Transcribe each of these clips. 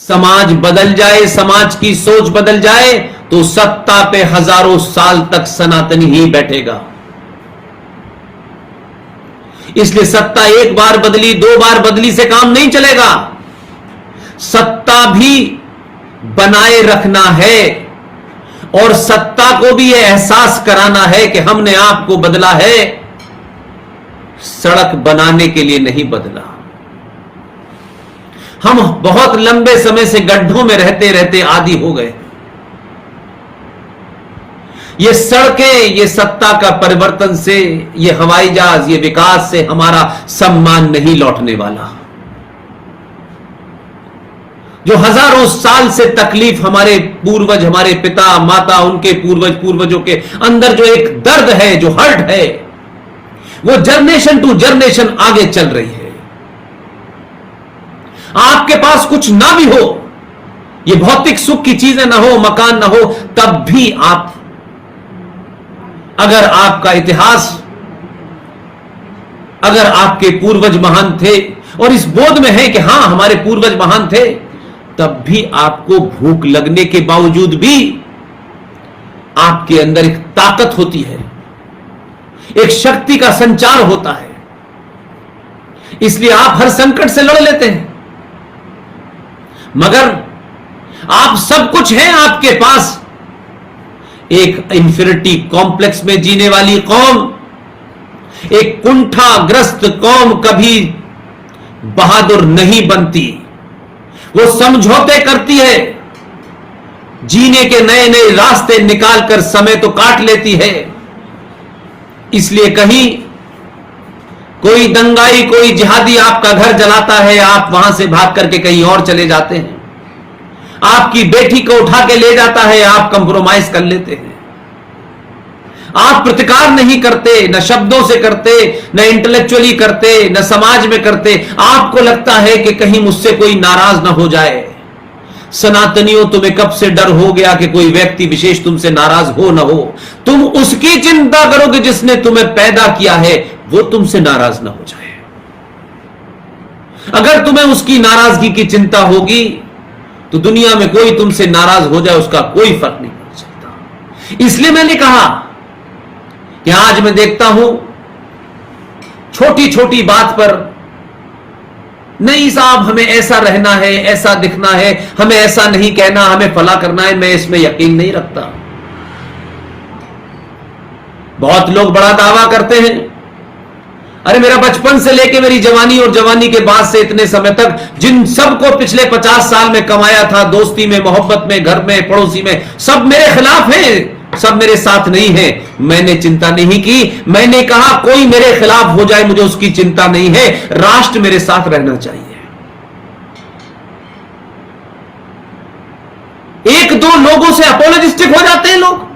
समाज बदल जाए, समाज की सोच बदल जाए, तो सत्ता पे हजारों साल तक सनातनी ही बैठेगा। इसलिए सत्ता एक बार बदली, दो बार बदली से काम नहीं चलेगा। सत्ता भी बनाए रखना है और सत्ता को भी यह एहसास कराना है कि हमने आपको बदला है, सड़क बनाने के लिए नहीं बदला। हम बहुत लंबे समय से गड्ढों में रहते रहते आदी हो गए। ये सड़कें, ये सत्ता का परिवर्तन से, ये हवाई जहाज, ये विकास से हमारा सम्मान नहीं लौटने वाला। जो हजारों साल से तकलीफ हमारे पूर्वज, हमारे पिता माता, उनके पूर्वजों के अंदर जो एक दर्द है, जो हर्ट है, वो जनरेशन टू जनरेशन आगे चल रही है। आपके पास कुछ ना भी हो, ये भौतिक सुख की चीजें ना हो, मकान ना हो, तब भी आप, अगर आपका इतिहास, अगर आपके पूर्वज महान थे और इस बोध में है कि हां हमारे पूर्वज महान थे, तब भी आपको भूख लगने के बावजूद भी आपके अंदर एक ताकत होती है, एक शक्ति का संचार होता है। इसलिए आप हर संकट से लड़ लेते हैं। मगर आप सब कुछ है आपके पास, एक इंफिनिटी कॉम्प्लेक्स में जीने वाली कौम, एक कुंठाग्रस्त कौम कभी बहादुर नहीं बनती। वो समझौते करती है, जीने के नए नए रास्ते निकालकर समय तो काट लेती है। इसलिए कहीं कोई दंगाई, कोई जिहादी आपका घर जलाता है, आप वहां से भाग करके कहीं और चले जाते हैं। आपकी बेटी को उठा के ले जाता है, आप कंप्रोमाइज कर लेते हैं। आप प्रतिकार नहीं करते, न शब्दों से करते, न इंटेलेक्चुअली करते, न समाज में करते। आपको लगता है कि कहीं मुझसे कोई नाराज ना हो जाए। सनातनियों, तुम्हें कब से डर हो गया कि कोई व्यक्ति विशेष तुमसे नाराज हो ना हो? तुम उसकी चिंता करोगे जिसने तुम्हें पैदा किया है, वो तुमसे नाराज ना हो जाए। अगर तुम्हें उसकी नाराजगी की चिंता होगी तो दुनिया में कोई तुमसे नाराज हो जाए, उसका कोई फर्क नहीं पड़ सकता। इसलिए मैंने कहा कि आज मैं देखता हूं छोटी छोटी बात पर, नहीं साहब हमें ऐसा रहना है, ऐसा दिखना है, हमें ऐसा नहीं कहना, हमें फला करना है, मैं इसमें यकीन नहीं रखता। बहुत लोग बड़ा दावा करते हैं, अरे मेरा बचपन से लेके मेरी जवानी और जवानी के बाद से इतने समय तक जिन सबको पिछले 50 साल में कमाया था, दोस्ती में, मोहब्बत में, घर में, पड़ोसी में, सब मेरे खिलाफ हैं, सब मेरे साथ नहीं है। मैंने चिंता नहीं की। मैंने कहा कोई मेरे खिलाफ हो जाए, मुझे उसकी चिंता नहीं है, राष्ट्र मेरे साथ रहना चाहिए। एक दो लोगों से अपोलोजिस्टिक हो जाते हैं लोग,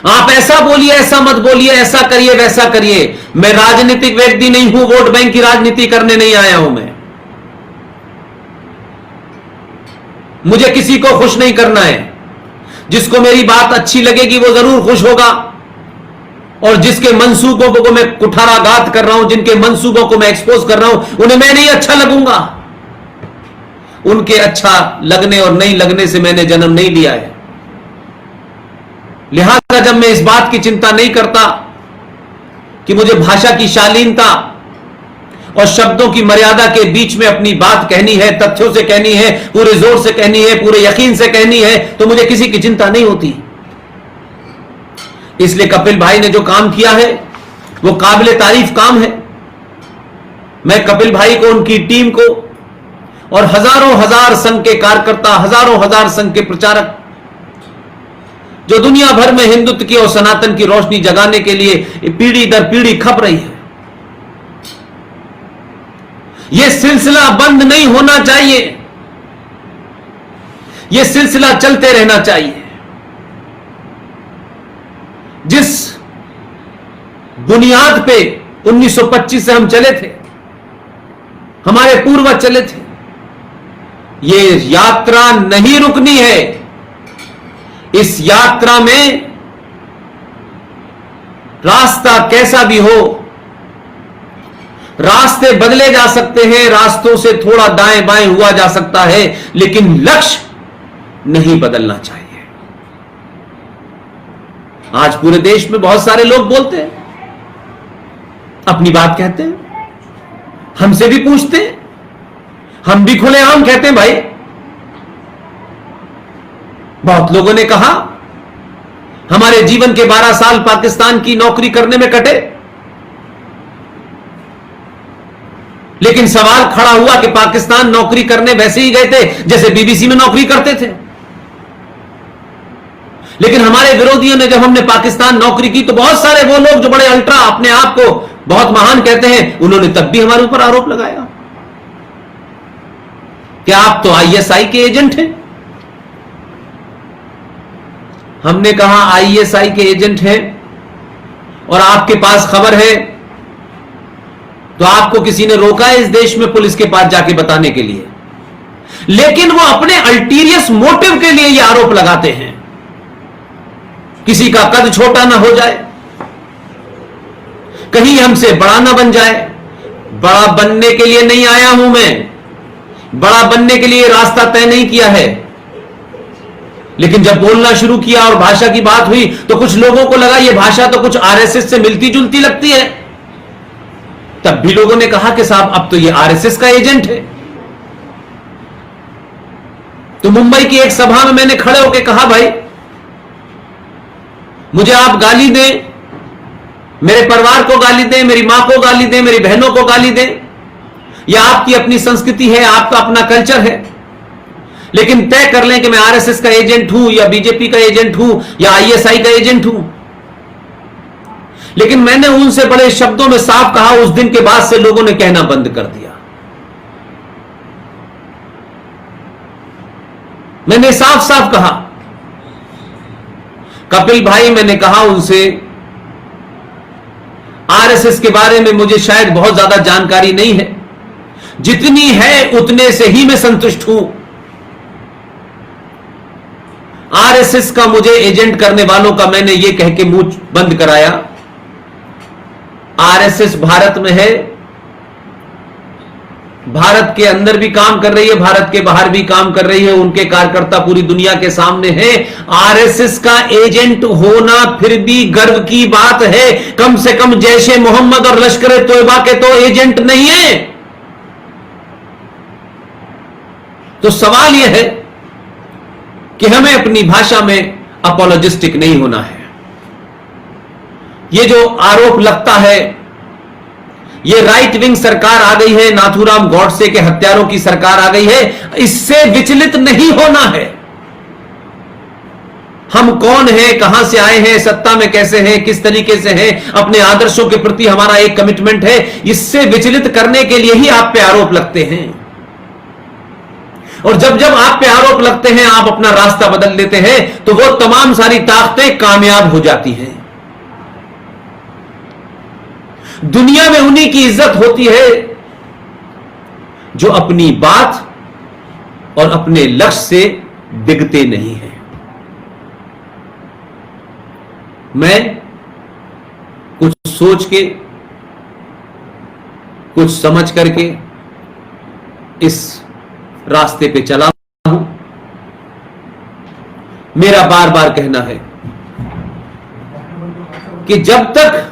आप ऐसा बोलिए, ऐसा मत बोलिए, ऐसा करिए, वैसा करिए। मैं राजनीतिक व्यक्ति नहीं हूं, वोट बैंक की राजनीति करने नहीं आया हूं मैं। मुझे किसी को खुश नहीं करना है। जिसको मेरी बात अच्छी लगेगी वो जरूर खुश होगा, और जिसके मंसूबों को मैं कुठाराघात कर रहा हूं, जिनके मंसूबों को मैं एक्सपोज कर रहा हूं, उन्हें मैं नहीं अच्छा लगूंगा। उनके अच्छा लगने और नहीं लगने से मैंने जन्म नहीं लिया है। लिहाजा जब मैं इस बात की चिंता नहीं करता कि मुझे भाषा की शालीनता और शब्दों की मर्यादा के बीच में अपनी बात कहनी है, तथ्यों से कहनी है, पूरे जोर से कहनी है, पूरे यकीन से कहनी है, तो मुझे किसी की चिंता नहीं होती। इसलिए कपिल भाई ने जो काम किया है वो काबिले तारीफ काम है। मैं कपिल भाई को, उनकी टीम को और हजारों हजार संघ के कार्यकर्ता, हजारों हजार संघ के प्रचारक जो दुनिया भर में हिंदुत्व की और सनातन की रोशनी जगाने के लिए पीढ़ी दर पीढ़ी खप रही है, यह सिलसिला बंद नहीं होना चाहिए, यह सिलसिला चलते रहना चाहिए। जिस बुनियाद पे 1925 से हम चले थे, हमारे पूर्वज चले थे, यह यात्रा नहीं रुकनी है। इस यात्रा में रास्ता कैसा भी हो, रास्ते बदले जा सकते हैं, रास्तों से थोड़ा दाएं बाएं हुआ जा सकता है, लेकिन लक्ष्य नहीं बदलना चाहिए। आज पूरे देश में बहुत सारे लोग बोलते हैं, अपनी बात कहते हैं, हमसे भी पूछते हैं, हम भी खुलेआम कहते हैं। भाई, बहुत लोगों ने कहा हमारे जीवन के 12 साल पाकिस्तान की नौकरी करने में कटे, लेकिन सवाल खड़ा हुआ कि पाकिस्तान नौकरी करने वैसे ही गए थे जैसे बीबीसी में नौकरी करते थे। लेकिन हमारे विरोधियों ने, जब हमने पाकिस्तान नौकरी की, तो बहुत सारे वो लोग जो बड़े अल्ट्रा अपने आप को बहुत महान कहते हैं, उन्होंने तब भी हमारे ऊपर आरोप लगाया कि आप तो आईएसआई के एजेंट हैं। हमने कहा आईएसआई के एजेंट हैं और आपके पास खबर है, तो आपको किसी ने रोका है इस देश में पुलिस के पास जाके बताने के लिए? लेकिन वो अपने अल्टीरियस मोटिव के लिए ये आरोप लगाते हैं, किसी का कद छोटा ना हो जाए, कहीं हमसे बड़ा ना बन जाए। बड़ा बनने के लिए नहीं आया हूं मैं, बड़ा बनने के लिए रास्ता तय नहीं किया है। लेकिन जब बोलना शुरू किया और भाषा की बात हुई, तो कुछ लोगों को लगा ये भाषा तो कुछ आरएसएस से मिलती जुलती लगती है। तब भी लोगों ने कहा कि साहब अब तो ये आरएसएस का एजेंट है। तो मुंबई की एक सभा में मैंने खड़े होकर कहा, भाई मुझे आप गाली दें, मेरे परिवार को गाली दें, मेरी मां को गाली दें, मेरी बहनों को गाली दें, यह आपकी अपनी संस्कृति है, आपका अपना कल्चर है, लेकिन तय कर लें कि मैं आरएसएस का एजेंट हूं या बीजेपी का एजेंट हूं या आईएसआई का एजेंट हूं। लेकिन मैंने उनसे बड़े शब्दों में साफ कहा, उस दिन के बाद से लोगों ने कहना बंद कर दिया। मैंने साफ साफ कहा, कपिल भाई, मैंने कहा उनसे, आरएसएस के बारे में मुझे शायद बहुत ज्यादा जानकारी नहीं है, जितनी है उतने से ही मैं संतुष्ट हूं। आरएसएस का मुझे एजेंट करने वालों का मैंने यह कह के मुंह बंद कराया, आरएसएस भारत में है, भारत के अंदर भी काम कर रही है, भारत के बाहर भी काम कर रही है, उनके कार्यकर्ता पूरी दुनिया के सामने हैं। आरएसएस का एजेंट होना फिर भी गर्व की बात है, कम से कम जैशे मोहम्मद और लश्कर तोयबा के तो एजेंट नहीं है। तो सवाल यह है कि हमें अपनी भाषा में अपोलोजिस्टिक नहीं होना है। ये जो आरोप लगता है, ये राइट विंग सरकार आ गई है, नाथूराम गॉडसे के हत्यारों की सरकार आ गई है, इससे विचलित नहीं होना है। हम कौन हैं, कहां से आए हैं, सत्ता में कैसे हैं, किस तरीके से हैं, अपने आदर्शों के प्रति हमारा एक कमिटमेंट है, इससे विचलित करने के लिए ही आप पे आरोप लगते हैं। और जब जब आप पे आरोप लगते हैं, आप अपना रास्ता बदल लेते हैं, तो वो तमाम सारी ताकतें कामयाब हो जाती हैं। दुनिया में उन्हीं की इज्जत होती है जो अपनी बात और अपने लक्ष्य से डिगते नहीं हैं। मैं कुछ सोच के, कुछ समझ करके इस रास्ते पे चला हूं। मेरा बार बार कहना है कि जब तक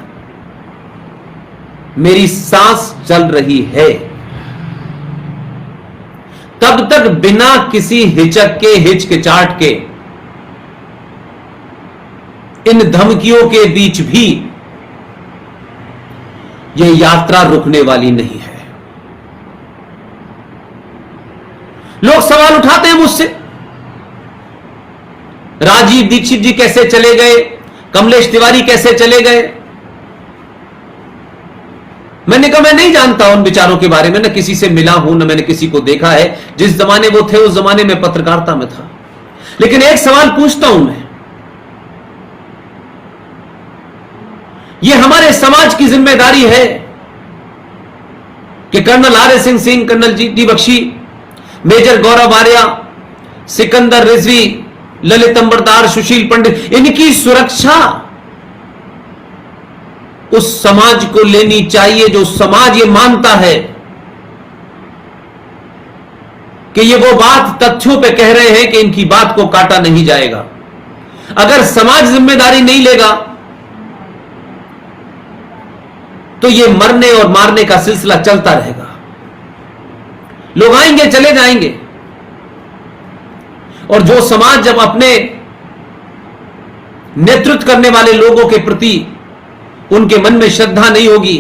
मेरी सांस चल रही है, तब तक बिना किसी हिचक के, हिचकिचाहट के, इन धमकियों के बीच भी यह यात्रा रुकने वाली नहीं है। लोग सवाल उठाते हैं मुझसे, राजीव दीक्षित जी कैसे चले गए, कमलेश तिवारी कैसे चले गए। मैंने कहा मैं नहीं जानता उन विचारों के बारे में, न किसी से मिला हूं, न मैंने किसी को देखा है। जिस जमाने वो थे उस जमाने में पत्रकारिता में था। लेकिन एक सवाल पूछता हूं मैं, ये हमारे समाज की जिम्मेदारी है कि colonel R S. Singh, colonel G D. Bakshi, major Gaurav Arya, Sikandar Rizvi, Lalit Ambardar, Sushil Pandit, इनकी सुरक्षा उस समाज को लेनी चाहिए जो समाज ये मानता है कि ये वो बात तथ्यों पे कह रहे हैं कि इनकी बात को काटा नहीं जाएगा। अगर समाज जिम्मेदारी नहीं लेगा तो ये मरने और मारने का सिलसिला चलता रहेगा। लोग आएंगे चले जाएंगे, और जो समाज जब अपने नेतृत्व करने वाले लोगों के प्रति उनके मन में श्रद्धा नहीं होगी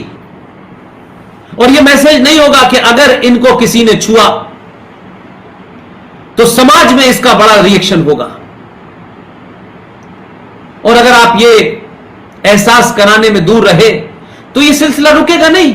और यह मैसेज नहीं होगा कि अगर इनको किसी ने छुआ तो समाज में इसका बड़ा रिएक्शन होगा, और अगर आप ये एहसास कराने में दूर रहे तो यह सिलसिला रुकेगा नहीं।